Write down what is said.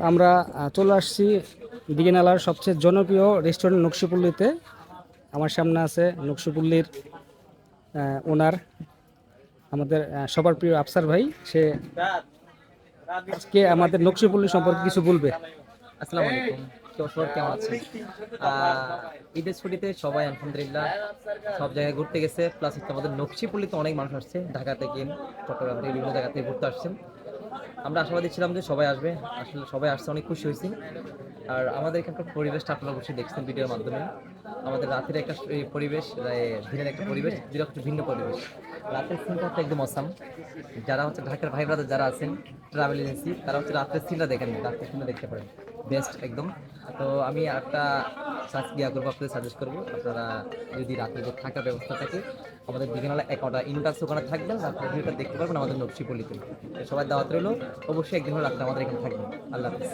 আমরা চলে আসছি দিঘিনালার সবচেয়ে জনপ্রিয় রেস্টুরেন্ট নকশিপল্লিতে। আমার সামনে আছে নকশিপল্লির ওনার, আমাদের সবার প্রিয় আফসার ভাই। সে আজকে আমাদের নকশিপল্লি সম্পর্কে কিছু বলবে। আসসালামু আলাইকুম। তো সবাই কেমন আছেন? ঈদের ছুটিতে সবাই আলহামদুলিল্লাহ সব জায়গায় ঘুরতে গেছে, প্লাস হচ্ছে আমাদের নকশিপল্লিতে অনেক মানুষ আসছে, ঢাকা থেকে, চট্টগ্রাম থেকে, বিভিন্ন জায়গা থেকে ঘুরতে আসছেন। আমরা আশাবাদী ছিলাম যে সবাই আসবে, আসলে সবাই আসছে, অনেক খুশি হয়েছি। আর আমাদের এখানকার পরিবেশটা আপনারা অবশ্যই দেখছেন ভিডিওর মাধ্যমে। আমাদের রাতের একটা এই পরিবেশ, দিনের একটা পরিবেশ, দুটো একটু ভিন্ন পরিবেশ। রাতের সিনটা হচ্ছে একদম অসাম। যারা হচ্ছে ঢাকার ভাই ব্রাদার যারা আছেন ট্রাভেল এজেন্সি, তারা হচ্ছে রাত্রের সিনটা দেখেন, রাত্রের সিনটা দেখতে পারেন, বেস্ট একদম। তো আমি একটা করবো, আপনাদের সাজেস্ট করবো, আপনারা যদি রাত্রে যে থাকার ব্যবস্থা থাকে, আমাদের দিঘিনালা একটা ইনভার্স ওখানে থাকবেন, রাত্রে ভিউটা দেখতে পারবেন আমাদের নকশিপল্লিতে। সবাই দাওয়াত রইলো, অবশ্যই একদিন হলো রাত্রে আমাদের এখানে থাকবেন। আল্লাহ হাফেজ।